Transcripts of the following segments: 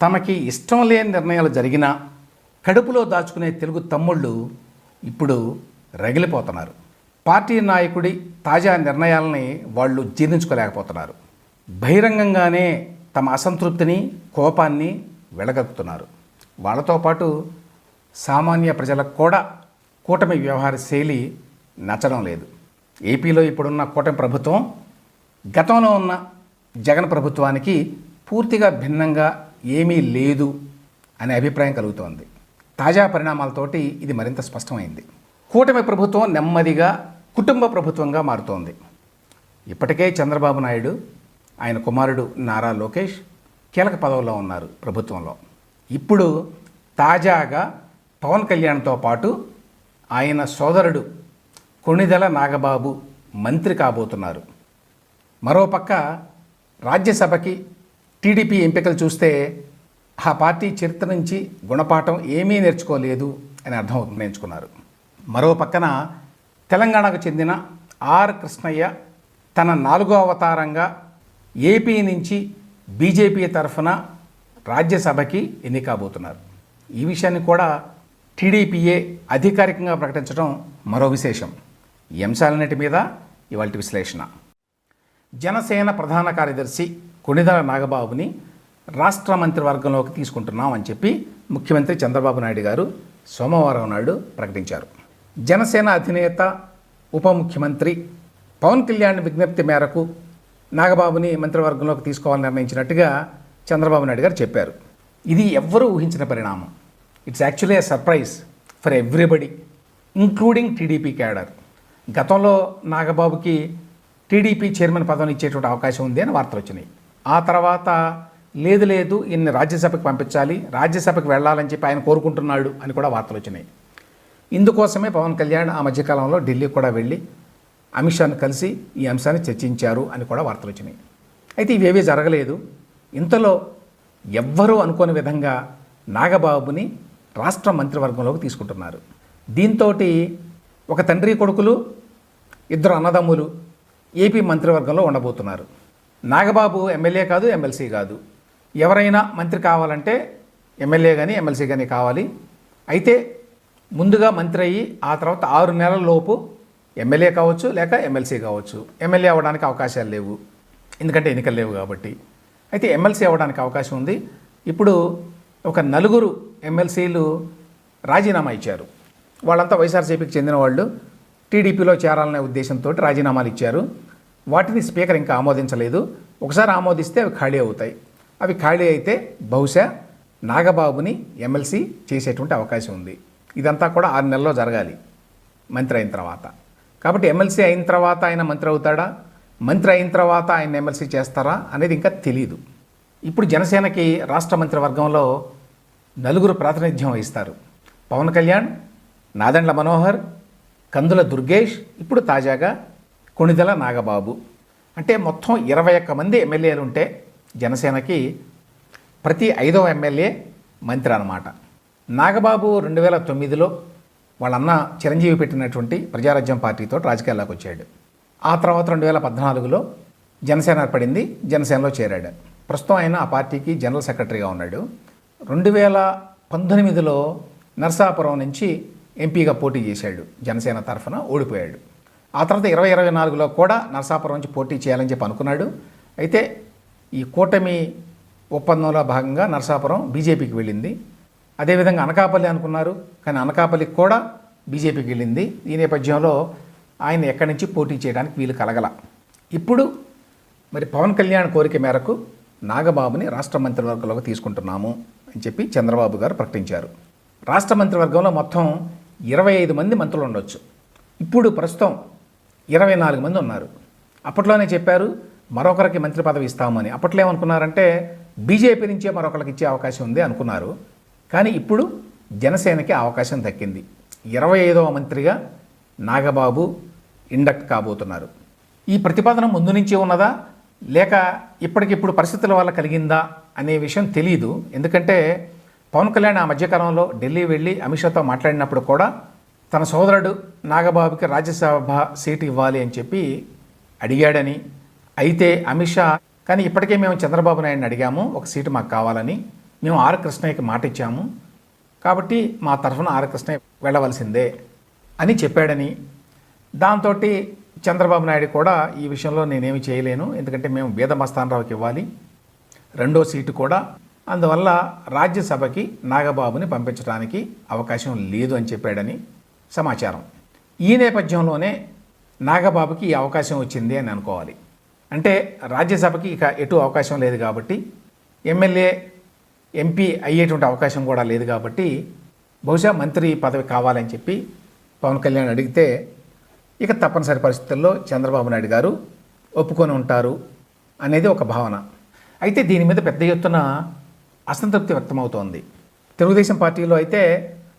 తమకి ఇష్టం లేని నిర్ణయాలు జరిగినా కడుపులో దాచుకునే తెలుగు తమ్ముళ్ళు ఇప్పుడు రగిలిపోతున్నారు. పార్టీ నాయకుడి తాజా నిర్ణయాలని వాళ్ళు జీర్ణించుకోలేకపోతున్నారు. బహిరంగంగానే తమ అసంతృప్తిని, కోపాన్ని వెలగక్కుతున్నారు. వాళ్ళతో పాటు సామాన్య ప్రజలకు కూడా కూటమి వ్యవహార శైలి నచ్చడం లేదు. ఏపీలో ఇప్పుడున్న కూటమి ప్రభుత్వం గతంలో ఉన్న జగన్ ప్రభుత్వానికి పూర్తిగా భిన్నంగా ఏమీ లేదు అనే అభిప్రాయం కలుగుతోంది. తాజా పరిణామాలతోటి ఇది మరింత స్పష్టమైంది. కూటమి ప్రభుత్వం నెమ్మదిగా కుటుంబ ప్రభుత్వంగా మారుతోంది. ఇప్పటికే చంద్రబాబు నాయుడు, ఆయన కుమారుడు నారా లోకేష్ కీలక పదవుల్లో ఉన్నారు ప్రభుత్వంలో. ఇప్పుడు తాజాగా పవన్ కళ్యాణ్తో పాటు ఆయన సోదరుడు కొణిదెల నాగబాబు మంత్రి కాబోతున్నారు. మరోపక్క రాజ్యసభకి టీడీపీ ఎంపికలు చూస్తే ఆ పార్టీ చరిత్ర నుంచి గుణపాఠం ఏమీ నేర్చుకోలేదు అని అర్థం నేర్చుకున్నారు. మరో పక్కన తెలంగాణకు చెందిన ఆర్ కృష్ణయ్య తన 4వ అవతారంగా ఏపీ నుంచి బీజేపీ తరఫున రాజ్యసభకి ఎన్నికబోతున్నారు. ఈ విషయాన్ని కూడా టీడీపీయే అధికారికంగా ప్రకటించడం మరో విశేషం. ఈ అంశాలన్నిటి మీద ఇవాళ విశ్లేషణ. జనసేన ప్రధాన కార్యదర్శి కొణిదెల నాగబాబుని రాష్ట్ర మంత్రివర్గంలోకి తీసుకుంటున్నాం అని చెప్పి ముఖ్యమంత్రి చంద్రబాబు నాయుడు గారు సోమవారం నాడు ప్రకటించారు. జనసేన అధినేత ఉప ముఖ్యమంత్రి పవన్ కళ్యాణ్ విజ్ఞప్తి మేరకు నాగబాబుని మంత్రివర్గంలోకి తీసుకోవాలని నిర్ణయించినట్టుగా చంద్రబాబు నాయుడు గారు చెప్పారు. ఇది ఎవ్వరూ ఊహించిన పరిణామం. It's actually a surprise for everybody, including TDP cadre. గతంలో నాగబాబుకి టీడీపీ చైర్మన్ పదవిని ఇచ్చేటువంటి అవకాశం ఉంది అని వార్తలు వచ్చినాయి. ఆ తర్వాత లేదు ఈయన్ని రాజ్యసభకు పంపించాలి, రాజ్యసభకు వెళ్ళాలని చెప్పి ఆయన కోరుకుంటున్నాడు అని కూడా వార్తలు వచ్చినాయి. ఇందుకోసమే పవన్ కళ్యాణ్ ఆ మధ్యకాలంలో ఢిల్లీకి కూడా వెళ్ళి అమిత్ షాను కలిసి ఈ అంశాన్ని చర్చించారు అని కూడా వార్తలు వచ్చినాయి. అయితే ఇవేవీ జరగలేదు. ఇంతలో ఎవ్వరూ అనుకోని విధంగా నాగబాబుని రాష్ట్ర మంత్రివర్గంలోకి తీసుకుంటున్నారు. దీంతో ఒక తండ్రి కొడుకులు, 2 అన్నదమ్ములు ఏపీ మంత్రివర్గంలో ఉండబోతున్నారు. నాగబాబు ఎమ్మెల్యే కాదు, ఎమ్మెల్సీ కాదు. ఎవరైనా మంత్రి కావాలంటే ఎమ్మెల్యే కానీ ఎమ్మెల్సీ కానీ కావాలి. అయితే ముందుగా మంత్రి అయ్యి ఆ తర్వాత 6 నెలల లోపు ఎమ్మెల్యే కావచ్చు, లేక ఎమ్మెల్సీ కావచ్చు. ఎమ్మెల్యే అవ్వడానికి అవకాశాలు లేవు, ఎందుకంటే ఎన్నికలు లేవు కాబట్టి. అయితే ఎమ్మెల్సీ అవ్వడానికి అవకాశం ఉంది. ఇప్పుడు ఒక 4 ఎమ్మెల్సీలు రాజీనామా ఇచ్చారు. వాళ్ళంతా వైఎస్ఆర్సీపీకి చెందిన వాళ్ళు, టీడీపీలో చేరాలనే ఉద్దేశంతో రాజీనామాలు ఇచ్చారు. వాటిని స్పీకర్ ఇంకా ఆమోదించలేదు. ఒకసారి ఆమోదిస్తే అవి ఖాళీ అవుతాయి. అవి ఖాళీ అయితే బహుశా నాగబాబుని ఎమ్మెల్సీ చేసేటువంటి అవకాశం ఉంది. ఇదంతా కూడా 6 నెలల్లో జరగాలి మంత్రి అయిన తర్వాత. కాబట్టి ఎమ్మెల్సీ అయిన తర్వాత ఆయన మంత్రి అవుతాడా, మంత్రి అయిన తర్వాత ఆయన ఎమ్మెల్సీ చేస్తారా అనేది ఇంకా తెలియదు. ఇప్పుడు జనసేనకి రాష్ట్ర మంత్రివర్గంలో 4 ప్రాతినిధ్యం వహిస్తారు. పవన్ కళ్యాణ్, నాదెండ్ల మనోహర్, కందుల దుర్గేష్, ఇప్పుడు తాజాగా కొణిదెల నాగబాబు. అంటే మొత్తం 21 మంది ఎమ్మెల్యేలు ఉంటే జనసేనకి ప్రతి 5వ ఎమ్మెల్యే మంత్రి అన్నమాట. నాగబాబు 2009లో వాళ్ళన్న చిరంజీవి పెట్టినటువంటి ప్రజారాజ్యం పార్టీతో రాజకీయాల్లోకి వచ్చాడు. ఆ తర్వాత 2014లో జనసేన ఏర్పడింది, జనసేనలో చేరాడు. ప్రస్తుతం ఆయన ఆ పార్టీకి జనరల్ సెక్రటరీగా ఉన్నాడు. 2019లో నరసాపురం నుంచి ఎంపీగా పోటీ చేశాడు, జనసేన తరఫున ఓడిపోయాడు. ఆ తర్వాత 2024లో కూడా నరసాపురం నుంచి పోటీ చేయాలని చెప్పి అనుకున్నాడు. అయితే ఈ కూటమి ఒప్పందంలో భాగంగా నరసాపురం బీజేపీకి వెళ్ళింది. అదేవిధంగా అనకాపల్లి అనుకున్నారు, కానీ అనకాపల్లికి కూడా బీజేపీకి వెళ్ళింది. ఈ నేపథ్యంలో ఆయన ఎక్కడి నుంచి పోటీ చేయడానికి వీలు కలగల. ఇప్పుడు మరి పవన్ కళ్యాణ్ కోరిక మేరకు నాగబాబుని రాష్ట్ర మంత్రివర్గంలోకి తీసుకుంటున్నాము అని చెప్పి చంద్రబాబు గారు ప్రకటించారు. రాష్ట్ర మంత్రివర్గంలో మొత్తం 25 మంది మంత్రులు ఉండొచ్చు. ఇప్పుడు ప్రస్తుతం 24 మంది ఉన్నారు. అప్పట్లోనే చెప్పారు మరొకరికి మంత్రి పదవి ఇస్తామని. అప్పట్లో ఏమనుకున్నారంటే బీజేపీ నుంచే మరొకరికి ఇచ్చే అవకాశం ఉంది అనుకున్నారు. కానీ ఇప్పుడు జనసేనకి అవకాశం దక్కింది. 25వ మంత్రిగా నాగబాబు ఇండక్ట్ కాబోతున్నారు. ఈ ప్రతిపాదన ముందు నుంచే ఉన్నదా, లేక ఇప్పటికిప్పుడు పరిస్థితుల వల్ల కలిగిందా అనే విషయం తెలియదు. ఎందుకంటే పవన్ కళ్యాణ్ ఆ మధ్యకాలంలో ఢిల్లీ వెళ్ళి అమిత్ షాతో మాట్లాడినప్పుడు కూడా తన సోదరుడు నాగబాబుకి రాజ్యసభ సీటు ఇవ్వాలి అని చెప్పి అడిగాడని. అయితే అమిత్ షా కానీ ఇప్పటికే మేము చంద్రబాబు నాయుడిని అడిగాము ఒక సీటు మాకు కావాలని, మేము ఆర్ కృష్ణయ్యకి మాట ఇచ్చాము, కాబట్టి మా తరఫున ఆర్ కృష్ణయ్య వెళ్ళవలసిందే అని చెప్పాడని, దాంతో చంద్రబాబు నాయుడు కూడా ఈ విషయంలో నేనేమి చేయలేను, ఎందుకంటే మేము బీద మస్తానరావుకి ఇవ్వాలి రెండో సీటు కూడా, అందువల్ల రాజ్యసభకి నాగబాబుని పంపించడానికి అవకాశం లేదు అని చెప్పాడని సమాచారం. ఈ నేపథ్యంలోనే నాగబాబుకి ఈ అవకాశం వచ్చింది అని అనుకోవాలి. అంటే రాజ్యసభకి ఇక ఎటు అవకాశం లేదు కాబట్టి, ఎమ్మెల్యే ఎంపీ అయ్యేటువంటి అవకాశం కూడా లేదు కాబట్టి, బహుశా మంత్రి పదవి కావాలని చెప్పి పవన్ కళ్యాణ్ అడిగితే ఇక తప్పనిసరి పరిస్థితుల్లో చంద్రబాబు నాయుడు గారు ఒప్పుకొని ఉంటారు అనేది ఒక భావన. అయితే దీని మీద పెద్ద ఎత్తున అసంతృప్తి వ్యక్తమవుతోంది. తెలుగుదేశం పార్టీలో అయితే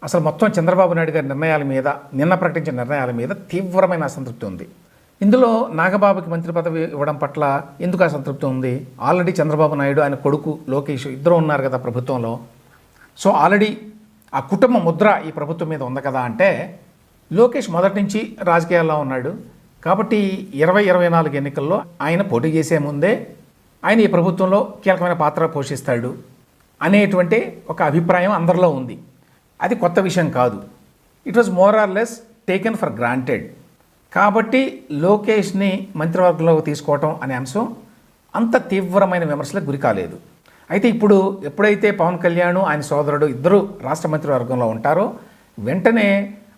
అసలు మొత్తం చంద్రబాబు నాయుడు గారి నిర్ణయాల మీద, నిన్న ప్రకటించిన నిర్ణయాల మీద తీవ్రమైన అసంతృప్తి ఉంది. ఇందులో నాగబాబుకి మంత్రి పదవి ఇవ్వడం పట్ల ఎందుకు అసంతృప్తి ఉంది? ఆల్రెడీ చంద్రబాబు నాయుడు ఆయన కొడుకు లోకేష్ ఇద్దరు ఉన్నారు కదా ప్రభుత్వంలో. సో ఆల్రెడీ ఆ కుటుంబ ముద్ర ఈ ప్రభుత్వం మీద ఉంది కదా. అంటే లోకేష్ మొదటి నుంచి రాజకీయాల్లో ఉన్నాడు కాబట్టి 2024 ఎన్నికల్లో ఆయన పోటీ చేసే ముందే ఆయన ఈ ప్రభుత్వంలో కీలకమైన పాత్ర పోషిస్తాడు అనేటువంటి ఒక అభిప్రాయం అందరిలో ఉంది. అది కొత్త విషయం కాదు. It was more or less taken for granted. కాబట్టి లోకేష్ని మంత్రివర్గంలోకి తీసుకోవటం అనే అంశం అంత తీవ్రమైన విమర్శలకు గురి కాలేదు. అయితే ఇప్పుడు ఎప్పుడైతే పవన్ కళ్యాణ్ ఆయన సోదరుడు ఇద్దరు రాష్ట్ర మంత్రివర్గంలో ఉంటారో వెంటనే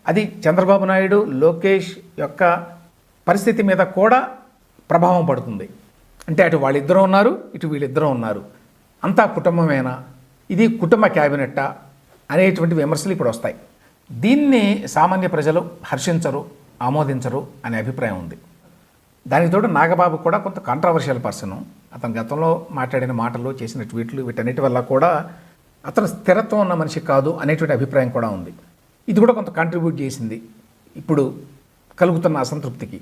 అది చంద్రబాబు నాయుడు లోకేష్ యొక్క పరిస్థితి మీద కూడా ప్రభావం పడుతుంది. అంటే అటు వాళ్ళిద్దరూ ఉన్నారు, ఇటు వీళ్ళిద్దరూ ఉన్నారు, అంతా కుటుంబమేనా, ఇది కుటుంబ క్యాబినెట్టా అనేటువంటి విమర్శలు ఇప్పుడు వస్తాయి. దీన్ని సామాన్య ప్రజలు హర్షించరు, ఆమోదించరు అనే అభిప్రాయం ఉంది. దానికి తోడు నాగబాబు కూడా కొంత కాంట్రవర్షియల్ పర్సన్. అతను గతంలో మాట్లాడిన మాటలు, చేసిన ట్వీట్లు వీటన్నిటి వల్ల కూడా అతను స్థిరత్వం ఉన్న మనిషి కాదు అనేటువంటి అభిప్రాయం కూడా ఉంది. ఇది కూడా కొంత కాంట్రిబ్యూట్ చేసింది ఇప్పుడు కలుగుతున్న అసంతృప్తికి.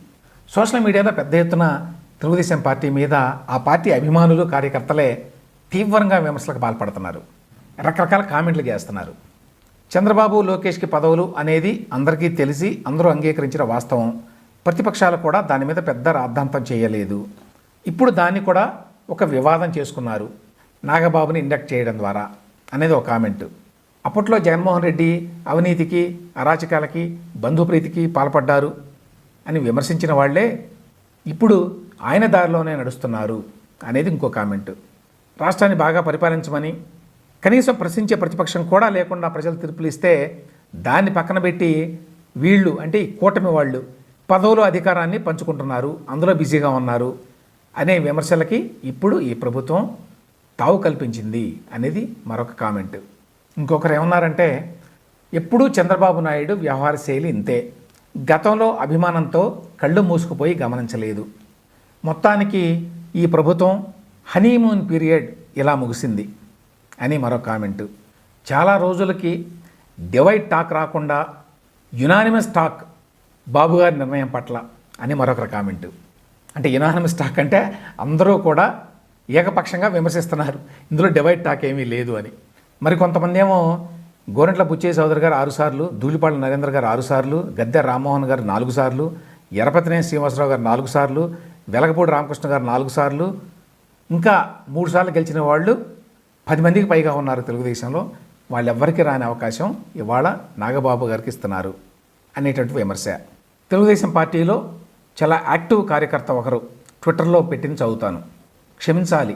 సోషల్ మీడియాలో పెద్ద ఎత్తున తెలుగుదేశం పార్టీ మీద ఆ పార్టీ అభిమానులు, కార్యకర్తలే తీవ్రంగా విమర్శలకు పాల్పడుతున్నారు, రకరకాల కామెంట్లు చేస్తున్నారు. చంద్రబాబు లోకేష్కి పదవులు అనేది అందరికీ తెలిసి అందరూ అంగీకరించిన వాస్తవం. ప్రతిపక్షాలు కూడా దాని మీద పెద్ద రాద్ధాంతం చేయలేదు. ఇప్పుడు దాన్ని కూడా ఒక వివాదం చేసుకున్నారు నాగబాబుని ఇండక్ట్ చేయడం ద్వారా అనేది ఒక కామెంటు. అప్పట్లో జగన్మోహన్ రెడ్డి అవినీతికి, అరాచకాలకి, బంధుప్రీతికి పాల్పడ్డారు అని విమర్శించిన వాళ్లే ఇప్పుడు ఆయన దారిలోనే నడుస్తున్నారు అనేది ఇంకో కామెంటు. రాష్ట్రాన్ని బాగా పరిపాలించమని కనీసం ప్రశ్నించే ప్రతిపక్షం కూడా లేకుండా ప్రజలు తీర్పులు ఇస్తే దాన్ని పక్కన పెట్టి వీళ్ళు అంటే ఈ కూటమి వాళ్ళు పదవులు, అధికారాన్ని పంచుకుంటున్నారు, అందులో బిజీగా ఉన్నారు అనే విమర్శలకి ఇప్పుడు ఈ ప్రభుత్వం తావు కల్పించింది అనేది మరొక కామెంటు. ఇంకొకరు ఏమన్నారంటే, ఎప్పుడూ చంద్రబాబు నాయుడు వ్యవహార శైలి ఇంతే, గతంలో అభిమానంతో కళ్ళు మూసుకుపోయి గమనించలేదు, మొత్తానికి ఈ ప్రభుత్వం హనీమూన్ పీరియడ్ ఇలా ముగిసింది అని మరొక కామెంటు. చాలా రోజులకి డివైడ్ టాక్ రాకుండా యునానిమస్ టాక్ బాబుగారి నిర్ణయం పట్ల అని మరొకరు కామెంటు. అంటే యునానిమస్ టాక్ అంటే అందరూ కూడా ఏకపక్షంగా విమర్శిస్తున్నారు, ఇందులో డివైడ్ టాక్ ఏమీ లేదు అని. మరి కొంతమంది ఏమో గోరంట్ల బుచ్చయ్య చౌదరి గారు 6 సార్లు, ధూళిపాళ్ల నరేంద్ర గారు 6 సార్లు, గద్దె రామ్మోహన్ గారు 4 సార్లు, ఎరపతినేని శ్రీనివాసరావు గారు 4 సార్లు, వెలగపూడి రామకృష్ణ గారు 4 సార్లు, ఇంకా 3 సార్లు గెలిచిన వాళ్ళు 10 మందికి పైగా ఉన్నారు తెలుగుదేశంలో. వాళ్ళెవ్వరికీ రాని అవకాశం ఇవాళ నాగబాబు గారికి ఇస్తున్నారు అనేటువంటి విమర్శ. తెలుగుదేశం పార్టీలో చాలా యాక్టివ్ కార్యకర్త ఒకరు ట్విట్టర్లో పెట్టింది చదువుతాను. క్షమించాలి,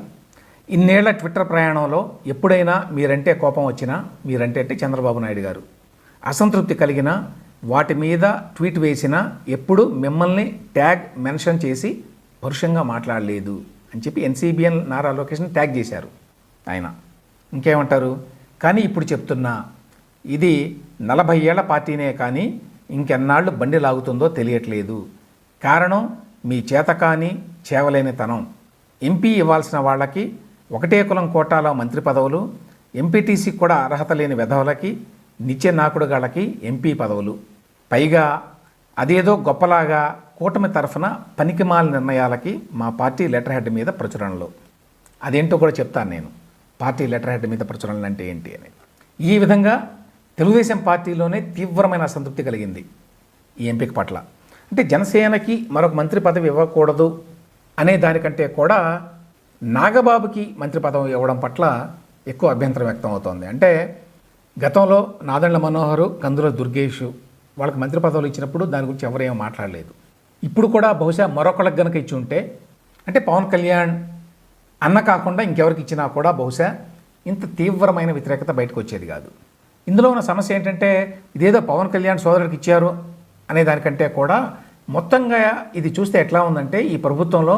ఇన్నేళ్ల ట్విట్టర్ ప్రయాణంలో ఎప్పుడైనా మీరంటే కోపం వచ్చినా, మీరంటే అంటే చంద్రబాబు నాయుడు గారు అసంతృప్తి కలిగిన వాటి మీద ట్వీట్ వేసినా ఎప్పుడు మిమ్మల్ని ట్యాగ్ మెన్షన్ చేసి పరుషంగా మాట్లాడలేదు అని చెప్పి ఎన్సీబీఎన్ నారా లొకేషన్ ట్యాగ్ చేశారు ఆయన. ఇంకేమంటారు, కానీ ఇప్పుడు చెప్తున్నా, ఇది 40 ఏళ్ల పార్టీనే కానీ ఇంకెన్నాళ్ళు బండి లాగుతుందో తెలియట్లేదు. కారణం మీ చేతకాని చేవలేనితనం. ఎంపీ ఇవ్వాల్సిన వాళ్ళకి ఒకటే కులం కోటాలో మంత్రి పదవులు, ఎంపీటీసీకి కూడా అర్హత లేని వెధవలకి, నిత్య నాకుడుగాళ్ళకి ఎంపీ పదవులు, పైగా అదేదో గొప్పలాగా కూటమి తరఫున పనికిమాల నిర్ణయాలకి మా పార్టీ లెటర్ హెడ్ మీద ప్రచురణలు. అదేంటో కూడా చెప్తాను నేను, పార్టీ లెటర్ హెడ్ మీద ప్రచురణలు అంటే ఏంటి అని. ఈ విధంగా తెలుగుదేశం పార్టీలోనే తీవ్రమైన అసంతృప్తి కలిగింది ఈ ఎంపిక పట్ల. అంటే జనసేనకి మరొక మంత్రి పదవి ఇవ్వకూడదు అనే దానికంటే కూడా నాగబాబుకి మంత్రి పదవి ఇవ్వడం పట్ల ఎక్కువ అభ్యంతరం వ్యక్తం అవుతోంది. అంటే గతంలో నాదెండ్ల మనోహరు, కందుల దుర్గేష్ వాళ్ళకి మంత్రి పదవులు ఇచ్చినప్పుడు దాని గురించి ఎవరేమో మాట్లాడలేదు. ఇప్పుడు కూడా బహుశా మరొకళ్ళకి గనక ఇచ్చి ఉంటే, అంటే పవన్ కళ్యాణ్ అన్న కాకుండా ఇంకెవరికి ఇచ్చినా కూడా బహుశా ఇంత తీవ్రమైన వ్యతిరేకత బయటకు వచ్చేది కాదు. ఇందులో ఉన్న సమస్య ఏంటంటే ఇదేదో పవన్ కళ్యాణ్ సోదరుడికి ఇచ్చారు అనే దానికంటే కూడా మొత్తంగా ఇది చూస్తే ఎట్లా ఉందంటే ఈ ప్రభుత్వంలో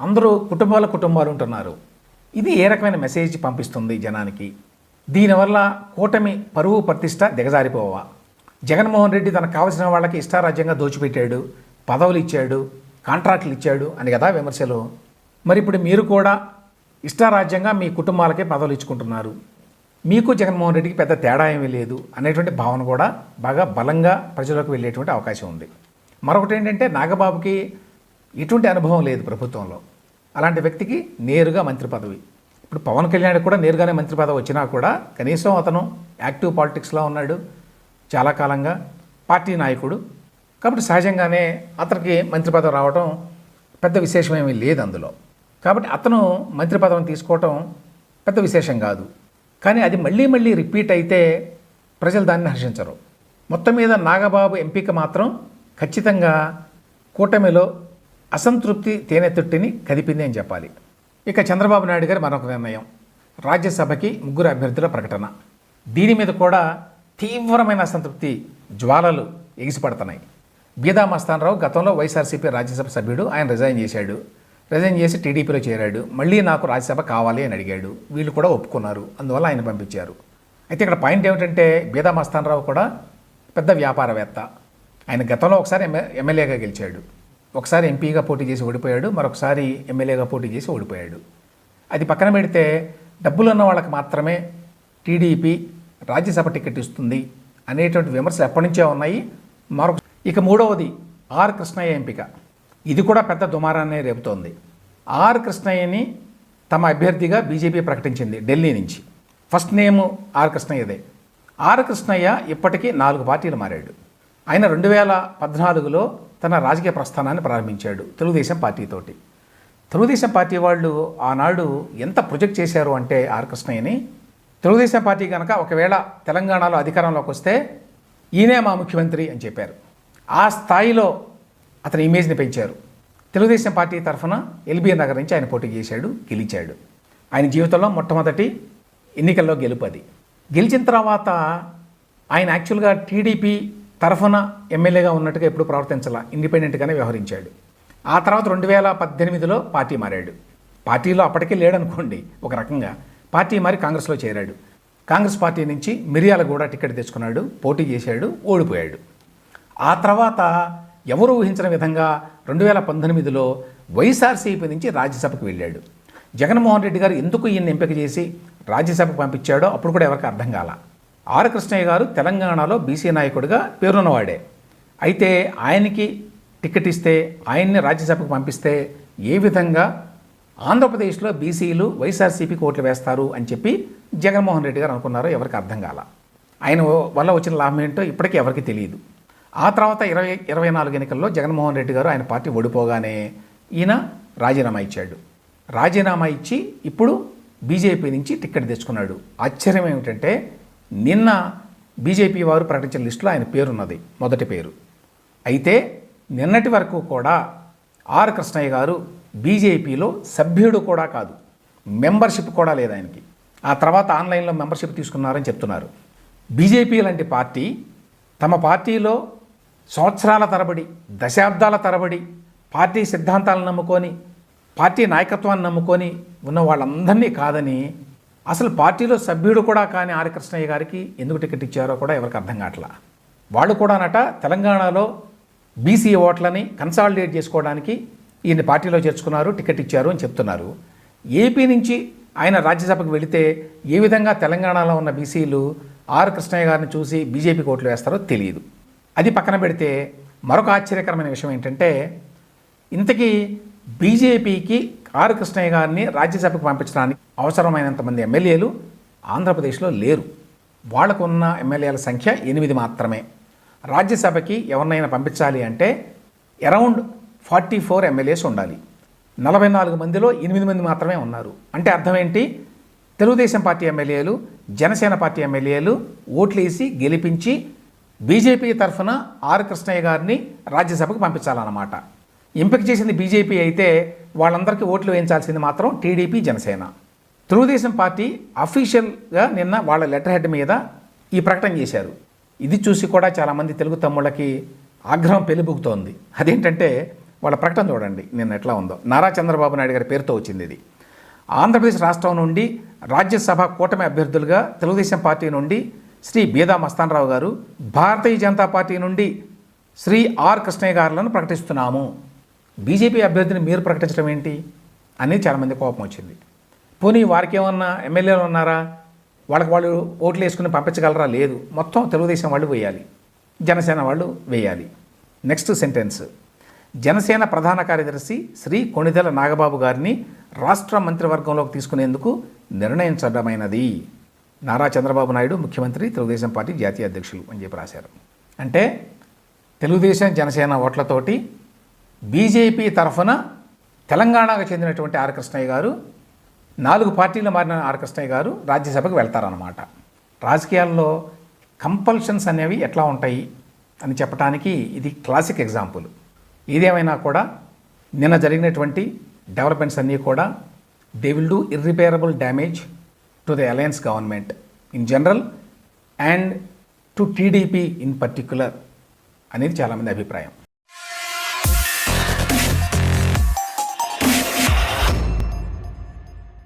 అందరూ కుటుంబాలు ఉంటున్నారు. ఇది ఏ రకమైన మెసేజ్ పంపిస్తుంది జనానికి? దీనివల్ల కూటమి పరువు ప్రతిష్ట దిగజారిపోవా? జగన్మోహన్ రెడ్డి తనకు కావాల్సిన వాళ్ళకి ఇష్టారాజ్యంగా దోచిపెట్టాడు, పదవులు ఇచ్చాడు, కాంట్రాక్టులు ఇచ్చాడు అని కదా విమర్శలు. మరి ఇప్పుడు మీరు కూడా ఇష్టారాజ్యంగా మీ కుటుంబాలకే పదవులు ఇచ్చుకుంటున్నారు, మీకు జగన్మోహన్ రెడ్డికి పెద్ద తేడా ఏమీ లేదు అనేటువంటి భావన కూడా బాగా బలంగా ప్రజలకు వెళ్ళేటువంటి అవకాశం ఉంది. మరొకటి ఏంటంటే నాగబాబుకి ఎటువంటి అనుభవం లేదు ప్రభుత్వంలో. అలాంటి వ్యక్తికి నేరుగా మంత్రి పదవి. ఇప్పుడు పవన్ కళ్యాణ్ కూడా నేరుగానే మంత్రి పదవి వచ్చినా కూడా కనీసం అతను యాక్టివ్ పాలిటిక్స్లో ఉన్నాడు, చాలా కాలంగా పార్టీ నాయకుడు. కాబట్టి సహజంగానే అతనికి మంత్రి పదవి రావడం పెద్ద విశేషమేమీ లేదు అందులో. కాబట్టి అతను మంత్రి పదవిని తీసుకోవటం పెద్ద విశేషం కాదు. కానీ అది మళ్ళీ రిపీట్ అయితే ప్రజలు దాన్ని హర్షించరు. మొత్తం మీద నాగబాబు ఎంపిక మాత్రం ఖచ్చితంగా కూటమిలో అసంతృప్తి తేనెతుట్టిని కదిపింది అని చెప్పాలి. ఇక చంద్రబాబు నాయుడు గారి మరొక నిర్ణయం, రాజ్యసభకి 3 అభ్యర్థుల ప్రకటన. దీని మీద కూడా తీవ్రమైన అసంతృప్తి జ్వాలలు ఎగిసిపడుతున్నాయి. బీదా మస్తానరావు గతంలో వైఎస్ఆర్సీపీ రాజ్యసభ సభ్యుడు, ఆయన రిజైన్ చేశాడు. రిజైన్ చేసి టీడీపీలో చేరాడు. మళ్ళీ నాకు రాజ్యసభ కావాలి అని అడిగాడు. వీళ్ళు కూడా ఒప్పుకున్నారు. అందువల్ల ఆయన పంపించారు. అయితే ఇక్కడ పాయింట్ ఏమిటంటే బీదా మస్తానరావు కూడా పెద్ద వ్యాపారవేత్త. ఆయన గతంలో ఒకసారి ఎమ్మెల్యేగా గెలిచాడు, ఒకసారి ఎంపీగా పోటీ చేసి ఓడిపోయాడు, మరొకసారి ఎమ్మెల్యేగా పోటీ చేసి ఓడిపోయాడు. అది పక్కన పెడితే డబ్బులు ఉన్న వాళ్ళకి మాత్రమే టీడీపీ రాజ్యసభ టికెట్ ఇస్తుంది అనేటువంటి విమర్శలు ఎప్పటి నుంచే ఉన్నాయి. ఇక మూడవది ఆర్ కృష్ణయ్య ఎంపిక. ఇది కూడా పెద్ద దుమారాన్ని రేపుతోంది. ఆర్ కృష్ణయ్యని తమ అభ్యర్థిగా బీజేపీ ప్రకటించింది ఢిల్లీ నుంచి. ఫస్ట్ నేమ్ ఆర్ కృష్ణయ్యదే. ఆర్ కృష్ణయ్య ఇప్పటికీ 4 పార్టీలు మారాడు. ఆయన 2014లో తన రాజకీయ ప్రస్థానాన్ని ప్రారంభించాడు తెలుగుదేశం పార్టీతోటి. తెలుగుదేశం పార్టీ వాళ్ళు ఆనాడు ఎంత ప్రొజెక్ట్ చేశారు అంటే ఆర్ కృష్ణయ్యని, తెలుగుదేశం పార్టీ కనుక ఒకవేళ తెలంగాణలో అధికారంలోకి వస్తే ఈయనే మా ముఖ్యమంత్రి అని చెప్పారు. ఆ స్థాయిలో అతని ఇమేజ్ని పెంచారు. తెలుగుదేశం పార్టీ తరఫున ఎల్బీ నగర్ నుంచి ఆయన పోటీ చేశాడు, గెలిచాడు. ఆయన జీవితంలో మొట్టమొదటి ఎన్నికల్లో గెలుపు అది. గెలిచిన తర్వాత ఆయన యాక్చువల్గా టీడీపీ తరఫున ఎమ్మెల్యేగా ఉన్నట్టుగా ఎప్పుడు ప్రవర్తించాల, ఇండిపెండెంట్గానే వ్యవహరించాడు. ఆ తర్వాత 2018లో పార్టీ మారాడు. పార్టీలో అప్పటికే లేడనుకోండి ఒక రకంగా. పార్టీ మారి కాంగ్రెస్లో చేరాడు. కాంగ్రెస్ పార్టీ నుంచి మిర్యాలగూడ టికెట్ తెచ్చుకున్నాడు, పోటీ చేశాడు, ఓడిపోయాడు. ఆ తర్వాత ఎవరు ఊహించిన విధంగా 2019లో వైఎస్ఆర్సీపీ నుంచి రాజ్యసభకు వెళ్ళాడు. జగన్మోహన్ రెడ్డి గారు ఎందుకు ఈయన్ని ఎంపిక చేసి రాజ్యసభకు పంపించాడో అప్పుడు కూడా ఎవరికి అర్థం కాల. ఆర్ కృష్ణయ్య గారు తెలంగాణలో బీసీ నాయకుడిగా పేరున్నవాడే. అయితే ఆయనకి టికెట్ ఇస్తే, ఆయన్ని రాజ్యసభకు పంపిస్తే ఏ విధంగా ఆంధ్రప్రదేశ్లో బీసీలు వైఎస్ఆర్సీపీకి ఓట్లు వేస్తారు అని చెప్పి జగన్మోహన్ రెడ్డి గారు అనుకున్నారో ఎవరికి అర్థం కాల. ఆయన వల్ల వచ్చిన లాభం ఏంటో ఇప్పటికీ ఎవరికి తెలియదు. ఆ తర్వాత 2024 ఎన్నికల్లో జగన్మోహన్ రెడ్డి గారు ఆయన పార్టీ ఓడిపోగానే ఈయన రాజీనామా ఇచ్చాడు. రాజీనామా ఇచ్చి ఇప్పుడు బీజేపీ నుంచి టికెట్ తెచ్చుకున్నాడు. ఆశ్చర్యం ఏమిటంటే నిన్న బీజేపీ వారు ప్రకటించిన లిస్టులో ఆయన పేరున్నది, మొదటి పేరు. అయితే నిన్నటి వరకు కూడా ఆర్ కృష్ణయ్య గారు బీజేపీలో సభ్యుడు కూడా కాదు, మెంబర్షిప్ కూడా లేదు ఆయనకి. ఆ తర్వాత ఆన్లైన్లో మెంబర్షిప్ తీసుకున్నారని చెప్తున్నారు. బీజేపీ లాంటి పార్టీ తమ పార్టీలో సంవత్సరాల తరబడి, దశాబ్దాల తరబడి పార్టీ సిద్ధాంతాలను నమ్ముకొని, పార్టీ నాయకత్వాన్ని నమ్ముకొని ఉన్న వాళ్ళందరినీ కాదని, అసలు పార్టీలో సభ్యుడు కూడా కాని ఆర్ కృష్ణయ్య గారికి ఎందుకు టికెట్ ఇచ్చారో కూడా ఎవరికి అర్థం కావట్లా. వాళ్ళు కూడానట తెలంగాణలో బీసీ ఓట్లని కన్సాలిడేట్ చేసుకోవడానికి ఈయన పార్టీలో చేర్చుకున్నారు, టికెట్ ఇచ్చారు అని చెప్తున్నారు. ఏపీ నుంచి ఆయన రాజ్యసభకు వెళితే ఏ విధంగా తెలంగాణలో ఉన్న బీసీలు ఆర్ కృష్ణయ్య గారిని చూసి బీజేపీకి ఓట్లు వేస్తారో తెలియదు. అది పక్కన పెడితే మరొక ఆశ్చర్యకరమైన విషయం ఏంటంటే, ఇంతకీ బీజేపీకి ఆర్ కృష్ణయ్య గారిని రాజ్యసభకు పంపించడానికి అవసరమైనంతమంది ఎమ్మెల్యేలు ఆంధ్రప్రదేశ్లో లేరు. వాళ్లకు ఉన్న ఎమ్మెల్యేల సంఖ్య 8 మాత్రమే. రాజ్యసభకి ఎవరినైనా పంపించాలి అంటే అరౌండ్ 44 ఎమ్మెల్యేస్ ఉండాలి. 44 మందిలో 8 మంది మాత్రమే ఉన్నారు. అంటే అర్థం ఏంటి? తెలుగుదేశం పార్టీ ఎమ్మెల్యేలు, జనసేన పార్టీ ఎమ్మెల్యేలు ఓట్లేసి గెలిపించి బీజేపీ తరఫున ఆర్ కృష్ణయ్య గారిని రాజ్యసభకు పంపించాలన్నమాట. ఎంపిక చేసింది బీజేపీ అయితే వాళ్ళందరికీ ఓట్లు వేయించాల్సింది మాత్రం టీడీపీ, జనసేన. తెలుగుదేశం పార్టీ అఫీషియల్గా నిన్న వాళ్ళ లెటర్ హెడ్ మీద ఈ ప్రకటన చేశారు. ఇది చూసి కూడా చాలామంది తెలుగు తమ్ముళ్ళకి ఆగ్రహం పెళ్లిబుకుతోంది. అదేంటంటే వాళ్ళ ప్రకటన చూడండి నిన్న ఎట్లా ఉందో. నారా చంద్రబాబు నాయుడు గారి పేరుతో వచ్చింది ఇది. ఆంధ్రప్రదేశ్ రాష్ట్రం నుండి రాజ్యసభ కూటమి అభ్యర్థులుగా తెలుగుదేశం పార్టీ నుండి శ్రీ బీదా మస్తానరావు గారు, భారతీయ జనతా పార్టీ నుండి శ్రీ ఆర్ కృష్ణయ్య గారులను ప్రకటిస్తున్నాము. బీజేపీ అభ్యర్థిని మీరు ప్రకటించడం ఏంటి అనేది చాలామంది కోపం వచ్చింది. పోనీ వారికి ఏమన్నా ఎమ్మెల్యేలు ఉన్నారా? వాళ్ళకి వాళ్ళు ఓట్లు వేసుకుని పంపించగలరా? లేదు. మొత్తం తెలుగుదేశం వాళ్ళు వేయాలి, జనసేన వాళ్ళు వేయాలి. నెక్స్ట్ సెంటెన్స్, జనసేన ప్రధాన కార్యదర్శి శ్రీ కొణిదెల నాగబాబు గారిని రాష్ట్ర మంత్రివర్గంలోకి తీసుకునేందుకు నిర్ణయించడమైనది. నారా చంద్రబాబు నాయుడు ముఖ్యమంత్రి, తెలుగుదేశం పార్టీ జాతీయ అధ్యక్షులు అని చెప్పి రాశారు. అంటే తెలుగుదేశం, జనసేన ఓట్లతోటి బీజేపీ తరఫున తెలంగాణకు చెందినటువంటి ఆర్ కృష్ణయ్య గారు, 4 పార్టీలు మారిన ఆర్ కృష్ణయ్య గారు రాజ్యసభకు వెళ్తారన్నమాట. రాజకీయాల్లో కంపల్షన్స్ అనేవి ఎట్లా ఉంటాయి అని చెప్పడానికి ఇది క్లాసిక్ ఎగ్జాంపుల్. ఏదేమైనా కూడా నిన్న జరిగినటువంటి డెవలప్మెంట్స్ అన్నీ కూడా they will do irreparable damage to the alliance government in general and to TDP in particular అనేది చాలామంది అభిప్రాయం.